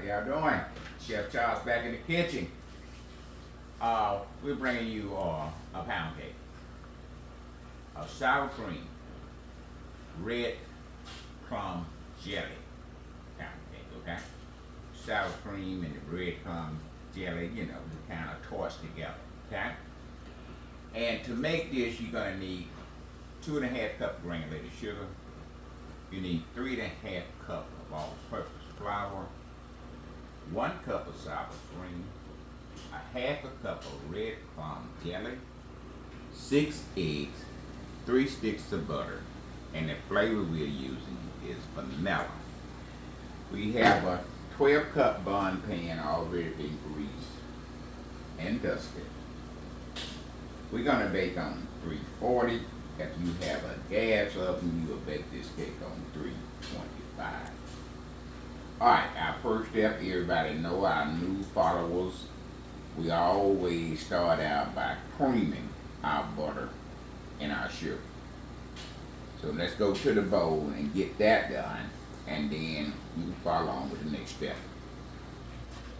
y'all doing? Chef Charles back in the kitchen. We're bringing you a pound cake, a sour cream, red plum jelly pound cake, okay? Sour cream and the red plum jelly, you know, they kind of tossed together, okay? And to make this, you're gonna need 2.5 cups granulated sugar. You need 3.5 cups of all-purpose flour, 1 cup of sour cream, 1/2 cup of red plum jelly, 6 eggs, 3 sticks of butter, and the flavor we're using is vanilla. We have a 12-cup bun pan already been greased and dusted. We're gonna bake on 340. If you have a gas oven, you will bake this cake on 325. Alright, our first step, everybody know, our new followers, we always start out by creaming our butter and our sugar. So let's go to the bowl and get that done, and then you follow on with the next step.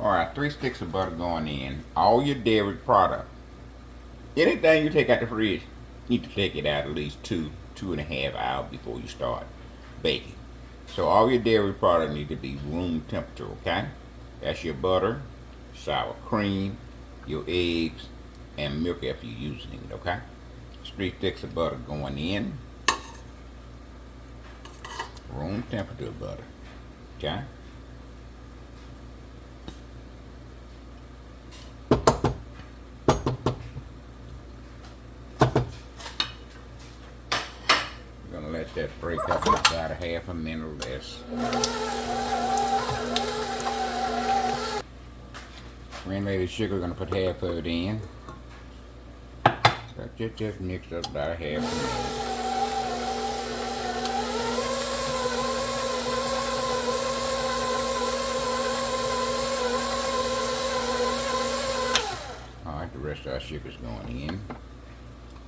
Alright, 3 sticks of butter going in. All your dairy product. Anything you take out the fridge, you need to take it out at least 2.5 hours before you start baking. So all your dairy product need to be room temperature, okay? That's your butter, sour cream, your eggs, and milk if you're using it, okay? 3 sticks of butter going in. Room temperature butter, okay? Let that break up in about a half a minute or less. Granulated sugar, we're going to put half of it in. So just mix up about a half a minute. Alright, the rest of our sugar's going in.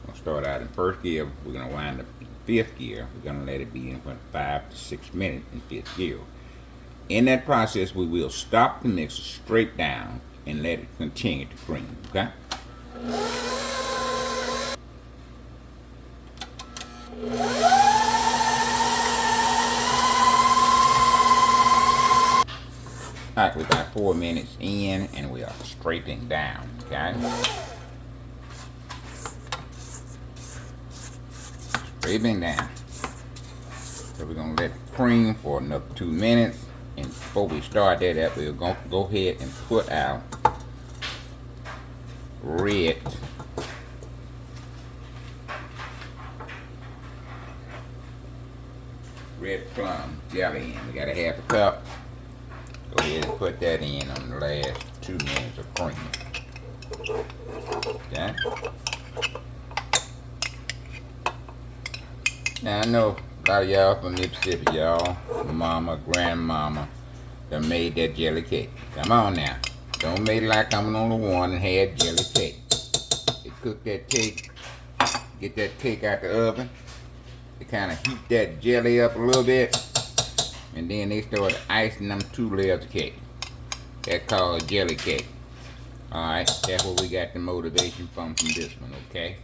We'll start out in first gear. We're going to wind up in 5th gear. We're going to let it be in for 5 to 6 minutes in 5th gear. In that process, we will stop the mixer straight down and let it continue to cream, okay? Alright, we're about 4 minutes in and we are straightening down, okay? Straightening down. So we're going to let it cream for another 2 minutes. And before we start that up, we're going to go ahead and put out red plum jelly in. We got a 1/2 cup. Go ahead and put that in on the last 2 minutes of cream. Okay? Now I know a lot of y'all from Mississippi, y'all, mama, grandmama, done made that jelly cake. Come on now. Don't make it like I'm the only one that had jelly cake. They cook that cake, get that cake out the oven. They kind of heat that jelly up a little bit. And then they start icing them 2 layers of cake. That's called jelly cake. Alright, that's where we got the motivation from this one, okay?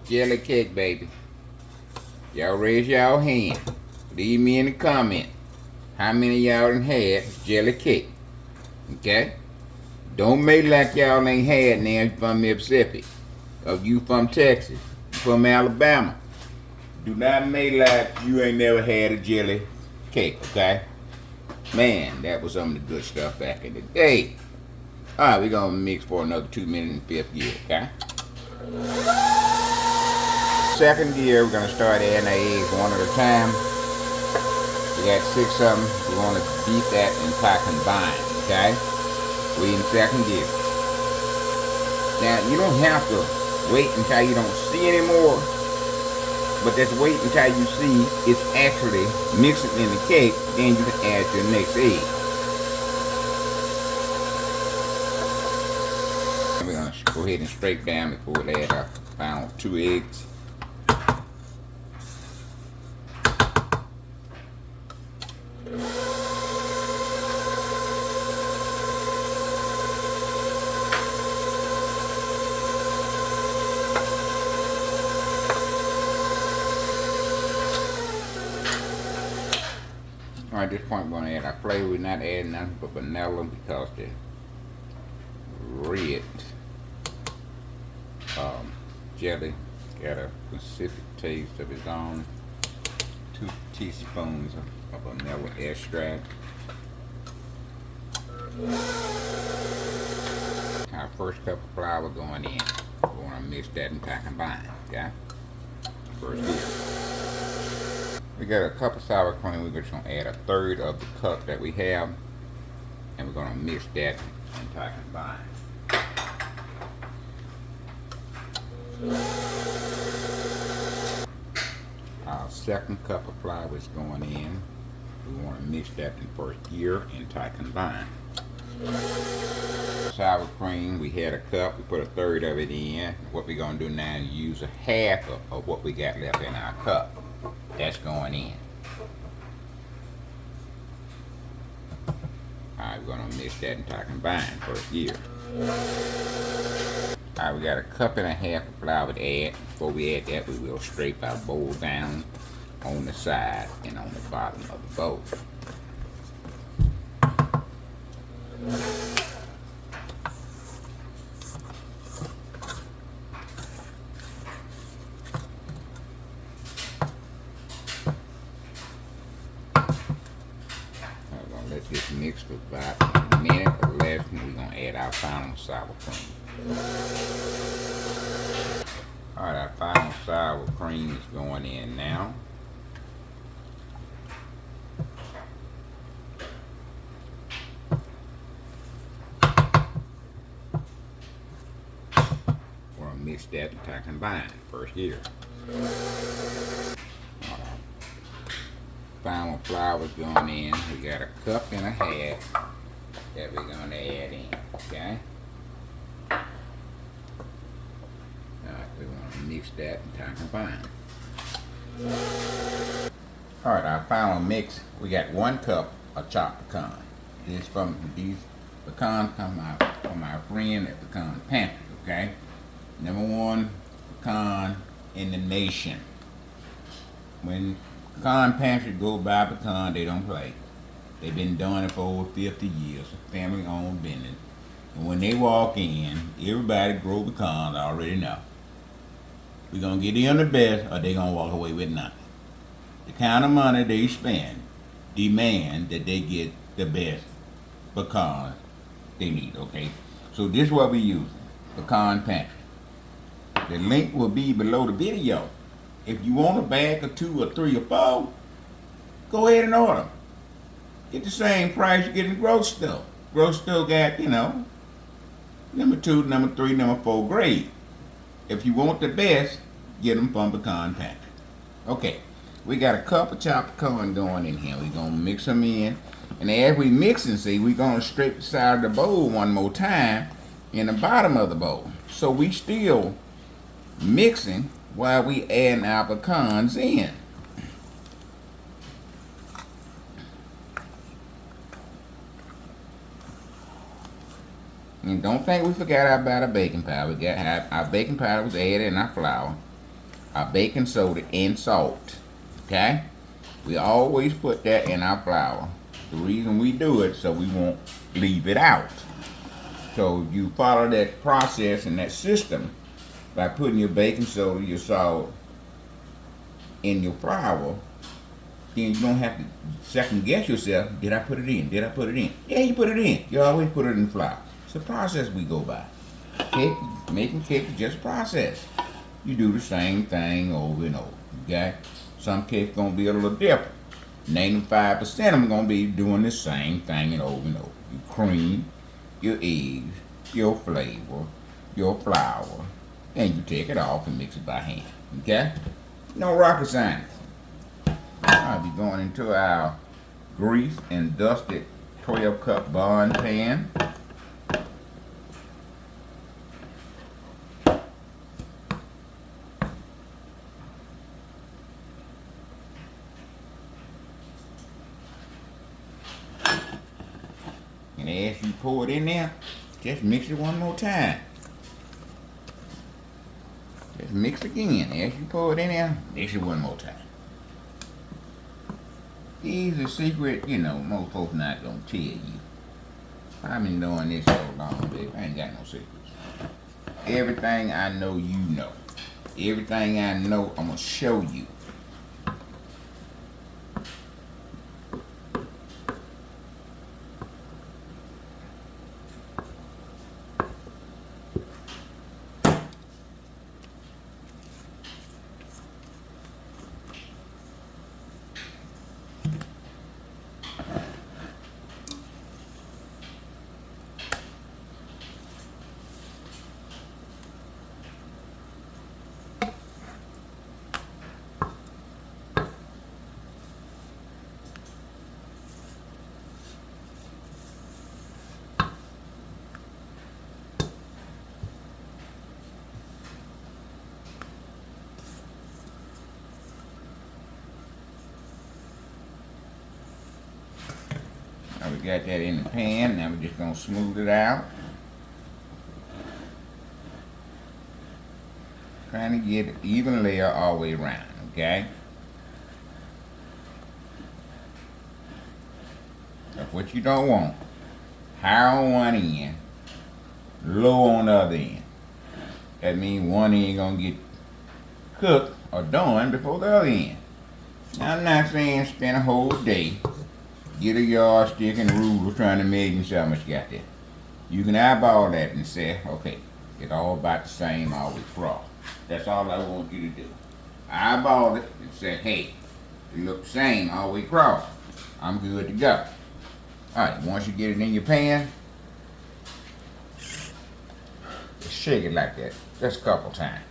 Jelly cake, baby. Y'all raise y'all hand. Leave me in the comment how many y'all done had jelly cake. Okay? Don't make like y'all ain't had now from Mississippi. Or you from Texas. From Alabama. Do not make like you ain't never had a jelly cake, okay? Man, that was some of the good stuff back in the day. Alright, we're gonna mix for another 2 minutes in 5th gear, okay? 2nd gear, we're going to start adding our eggs one at a time. We got 6 of them. We want to beat that until combined, okay? We in 2nd gear. Now, you don't have to wait until you don't see anymore, but just wait until you see it's actually mixing in the cake, then you can add your next egg. And we're going to go ahead and straight down before we add our final 2 eggs. At this point, we're going to add our flavor. We're not adding nothing but vanilla because the red jelly got a specific taste of its own. 2 teaspoons of vanilla extract. Our first cup of flour going in. We want to mix that and combine. Okay? First here. We got a cup of sour cream. We're just going to add 1/3 of the cup that we have. And we're going to mix that and combine. Our second cup of flour is going in. We want to mix that in first gear and combine. Sour cream, we had a cup, we put 1/3 of it in. What we're going to do now is use 1/2 of what we got left in our cup. That's going in. Alright, we're going to mix that and combine first gear. Alright, we got 1.5 cups of flour to add. Before we add that, we will scrape our bowl down on the side and on the bottom of the bowl. I'm going to let this mix for about a minute or less, and we're going to add our final sour cream. Alright, our final sour cream is going in now. We're going to mix that to combine first here. Final flour is going in. We got 1.5 cups that we're going to add in. Okay? We want to mix that and combine. Alright, our final mix, we got 1 cup of chopped pecan. These pecans come out from our friend at Pecan Pantry, okay? #1 pecan in the nation. When Pecan Pantry go buy pecan, they don't play. They've been doing it for over 50 years, a family-owned business. And when they walk in, everybody grow pecans, I already know. We're going to get them the best, or they're going to walk away with nothing. The kind of money they spend demand that they get the best pecans they need, okay? So this is what we use, Pecan Pantry. The link will be below the video. If you want a bag of 2 or 3 or 4, go ahead and order them. Get the same price you get in the grocery store. Grocery store got, you know, #2, #3, #4 grade. If you want the best, get them from Pecan Pantry. Okay, we got a cup of chopped pecan going in here. We're going to mix them in. And as we mix and see, we're going to scrape the side of the bowl one more time in the bottom of the bowl. So we still mixing while we adding our pecans in. And don't think we forgot about our baking powder. We got our baking powder was added in our flour, our baking soda, and salt. Okay? We always put that in our flour. The reason we do it so we won't leave it out. So you follow that process and that system by putting your baking soda, your salt in your flour. Then you don't have to second guess yourself. Did I put it in? Did I put it in? Yeah, you put it in. You always put it in the flour. It's a process we go by. Cake, making cake is just a process. You do the same thing over and over. Okay? Some cakes gonna be a little different. 95% of them gonna be doing the same thing and over. Your cream, your eggs, your flavor, your flour, and you take it off and mix it by hand. Okay? No rocket science. I'll be going into our greased and dusted 12-cup bond pan. And as you pour it in there, just mix it one more time. Just mix again. As you pour it in there, mix it one more time. These are secret, you know, most folks not gonna tell you. I've been doing this so long, baby. I ain't got no secrets. Everything I know, you know. Everything I know, I'm gonna show you. Now we got that in the pan. Now we're just gonna smooth it out. Trying to get an even layer all the way around, okay? That's what you don't want. High on one end, low on the other end. That means one end gonna get cooked or done before the other end. Now I'm not saying spend a whole day, get a yardstick and a ruler trying to measure and see how much you got there. You can eyeball that and say, okay, it's all about the same all the way across. That's all I want you to do. Eyeball it and say, hey, it looks the same all the way across. I'm good to go. Alright, once you get it in your pan, just shake it like that. Just a couple times.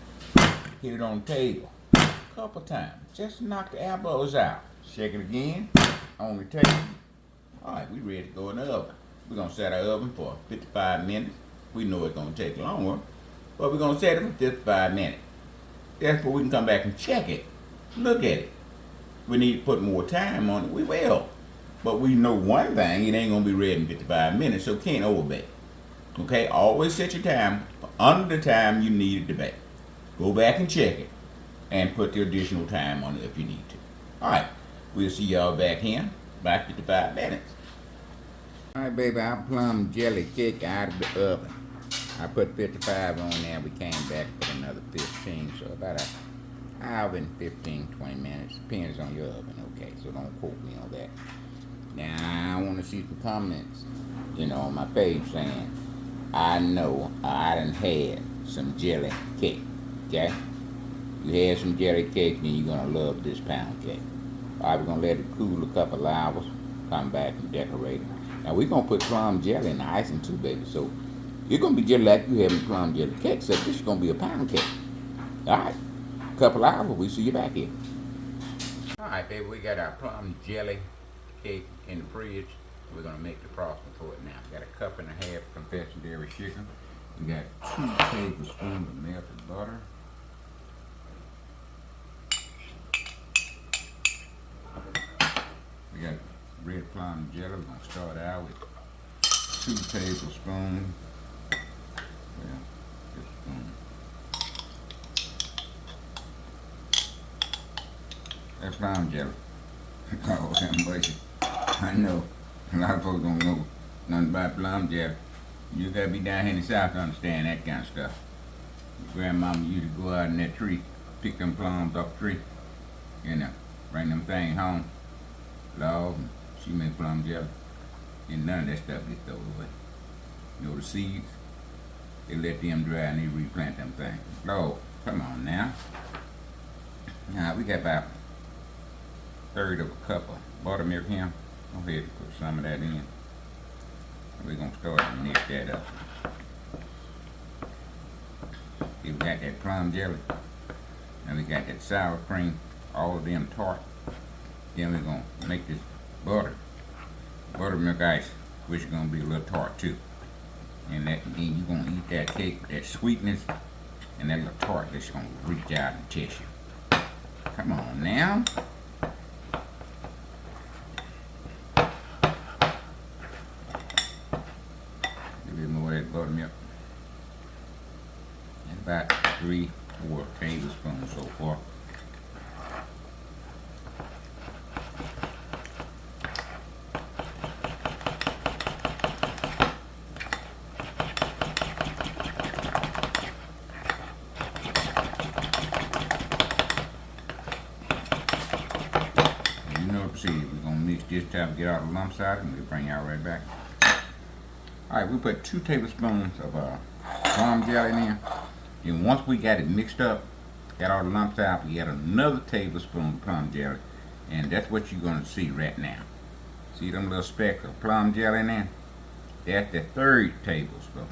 Hit it on the table. A couple times. Just knock the elbows out. Shake it again on the table. Alright, we ready to go in the oven. We're going to set our oven for 55 minutes. We know it's going to take longer, but we're going to set it for 55 minutes. Therefore, we can come back and check it. Look at it. We need to put more time on it. We will. But we know one thing, it ain't going to be ready in 55 minutes, so can't overbake. Okay? Always set your time for under the time you need it to bake. Go back and check it and put the additional time on it if you need to. Alright, we'll see y'all back here by 55 minutes. Alright, baby, our plum jelly cake out of the oven. I put 55 on there. We came back with another 15, so about an hour and 15, 20 minutes. Depends on your oven, okay? So don't quote me on that. Now, I want to see some comments, you know, on my page saying, I know I done had some jelly cake, okay? You had some jelly cake, then you're going to love this pound cake. All right, we're going to let it cool a couple hours, come back and decorate it. Now, we're going to put plum jelly in the icing too, baby, so you're going to be just like you having plum jelly cake, except this is going to be a pound cake. All right, a couple hours, we'll see you back here. All right, baby, we got our plum jelly cake in the fridge. We're going to make the frosting for it now. Got a cup and a half of confectionery dairy sugar. We got 2 tablespoons of melted butter. We got red plum jelly. We're going to start out with 2 tablespoons. Well, this spoon. That's plum jelly. Oh, that much. I know a lot of folks don't know nothing about plum jelly. You gotta be down here in the South to understand that kind of stuff. Your grandmama used to go out in that tree, pick them plums off the tree, you know, bring them things home. Lord, she made plum jelly. And none of that stuff gets thrown away. You know, the seeds, they let them dry and they replant them things. Lord, come on now. Now, we got about 1/3 of a cup of buttermilk here. Go ahead and put some of that in. We're going to start to mix that up. We got that plum jelly. And we got that sour cream. All of them tart. Then we're going to make this buttermilk ice, which is going to be a little tart too. And then you're going to eat that cake with that sweetness and that little tart that's going to reach out and test you. Come on now. Buttermilk and about 3-4 tablespoons so far. this time to get all the lumps out, and we'll bring y'all right back. Alright, we put 2 tablespoons of plum jelly in there. And once we got it mixed up, got all the lumps out, we add another tablespoon of plum jelly. And that's what you're going to see right now. See them little specks of plum jelly in there? That's the 3rd tablespoon.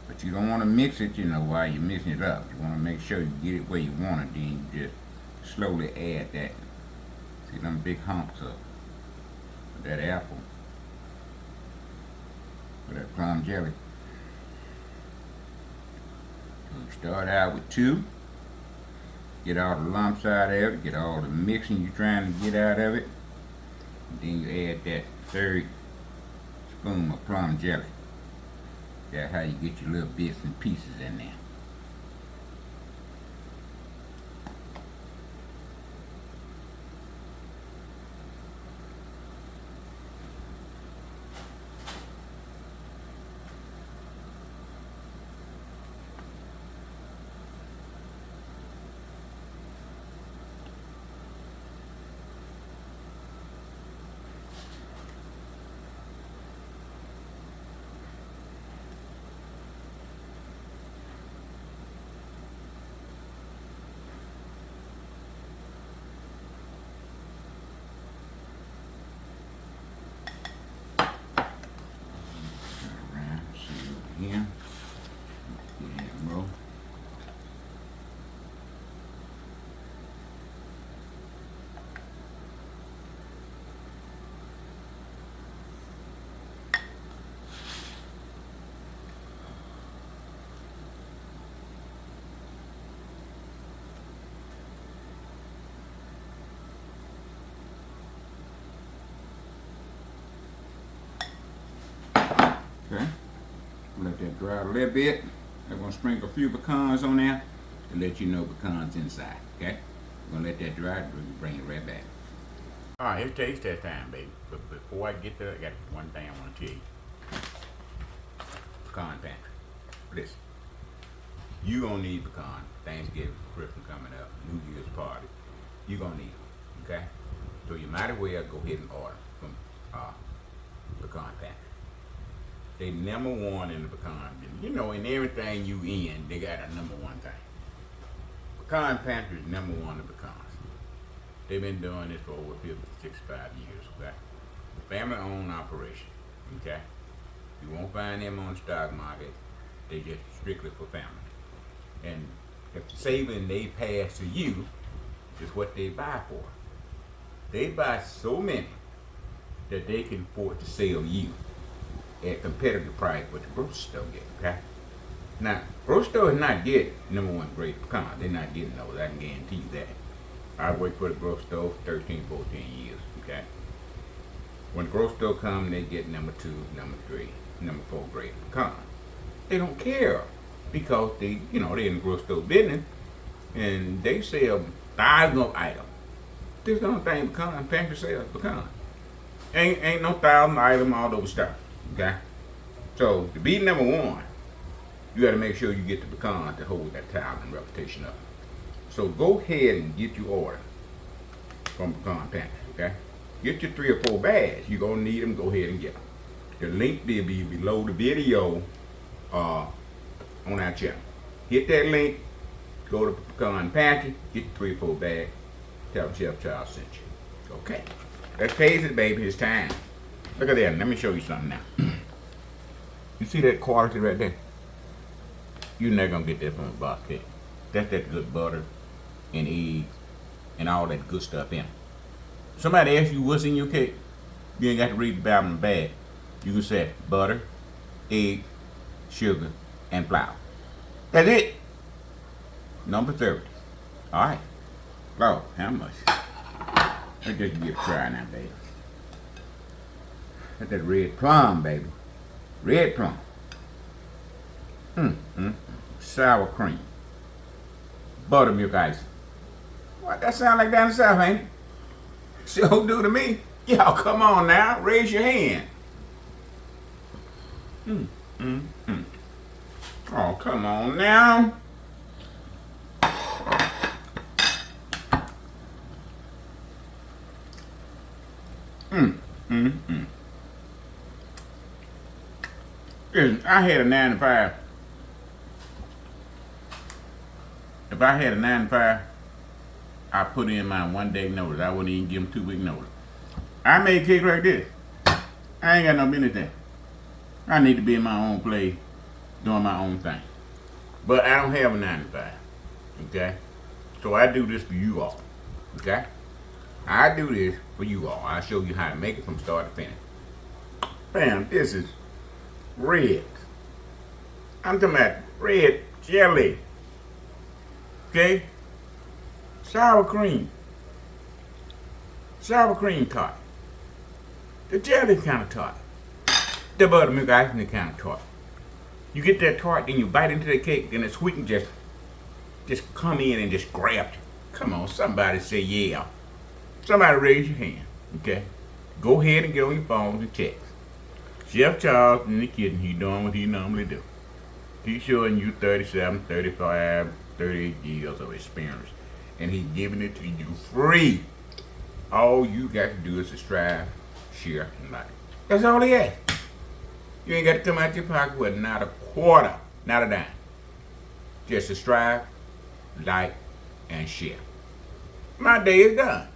But you don't want to mix it, while you're mixing it up. You want to make sure you get it where you want it, then you just slowly add that. See them big humps of that apple. With that plum jelly. So start out with 2. Get all the lumps out of it. Get all the mixing you're trying to get out of it. And then you add that 3rd spoon of plum jelly. That's how you get your little bits and pieces in there. Here. Get that roll. Okay. Let that dry a little bit. I'm going to sprinkle a few pecans on there to let you know pecans inside. Okay? We're going to let that dry and bring it right back. Alright, it's taste test time, baby. But before I get there, I got one thing I want to tell you. Pecan pantry. Listen. You going to need pecan. Thanksgiving, Christmas coming up, New Year's party. You're going to need them. Okay? So you might as well go ahead and order from pecan pantry. They number 1 in the pecan. In everything you in, they got a number 1 thing. Pecan pantry is number 1 in pecans. They've been doing this for over 50, 65 years, okay? Family-owned operation, okay? You won't find them on the stock market. They just strictly for family. And the saving they pass to you is what they buy for. They buy so many that they can afford to sell you at competitive price what the grocery store get, okay? Now, grocery store is not getting number 1 grade pecan. They're not getting those, I can guarantee you that. I worked for the grocery store for 13, 14 years, okay? When the grocery store comes, they get number 2, number 3, number 4 grade pecan. They don't care because they in the grocery store business and they sell thousands of items. This is the only thing pecan pantry sells, pecan. Ain't no 1,000 item all over stuff. Okay? So, to be number 1, you got to make sure you get the pecan to hold that title and reputation up. So, go ahead and get your order from Pecan Pantry, okay? Get your 3 or 4 bags. You're going to need them. Go ahead and get them. The link will be below the video on our channel. Hit that link. Go to Pecan Pantry. Get your 3 or 4 bags. Tell them Chef Charles sent you. Okay. Let's taste it, baby. It's time. Look at that. Let me show you something now. You see that quality right there? You're not going to get that from a box cake. That's that good butter and eggs and all that good stuff in it. Somebody asks you what's in your cake, you ain't got to read the bottom of the bag. You can say butter, egg, sugar, and flour. That's it. Number 30. Alright. Oh, how much? Let's just give it a try now, baby. That's that red plum, baby. Red plum. Sour cream. Buttermilk icing. What, that sound like down the south, ain't it? Sure do to me. Y'all, come on now. Raise your hand. Oh, come on now. Listen, I had a 9 to 5. If I had a 9 to 5, I put in my 1 day notice. I wouldn't even give them 2 week notice. I made cakes like this. I ain't got no business there. I need to be in my own place, doing my own thing. But I don't have a 9 to 5. Okay? So I do this for you all. Okay? I do this for you all. I'll show you how to make it from start to finish. Bam, this is red. I'm talking about red jelly. Okay? Sour cream. Sour cream tart. The jelly kind of tart. The buttermilk icing kind of tart. You get that tart, then you bite into the cake, then the sweetening just come in and just grab it. Come on, somebody say yeah. Somebody raise your hand, okay? Go ahead and get on your phones and text. Chef Charles in the kitchen, he doing what he normally do. He's showing you 37, 35, 38 years of experience. And he's giving it to you free. All you got to do is subscribe, share, and like. That's all he asks. You ain't got to come out your pocket with not a quarter, not a dime. Just subscribe, like, and share. My day is done.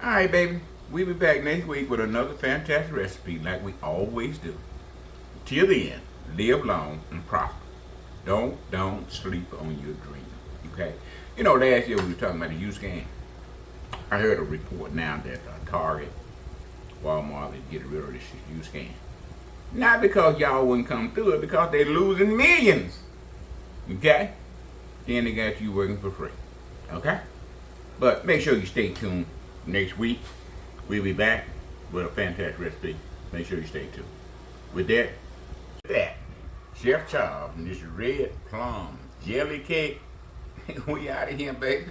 All right, baby. We'll be back next week with another fantastic recipe like we always do. Till then, live long and prosper. Don't sleep on your dream, okay? You know, last year we were talking about the U-scan. I heard a report now that Target, Walmart is getting rid of this U-scan. Not because y'all wouldn't come through it, because they're losing millions, okay? Then they got you working for free, okay? But make sure you stay tuned next week. We'll be back with a fantastic recipe. Make sure you stay tuned. With that, Chef Charles and this red plum jelly cake. We out of here, baby.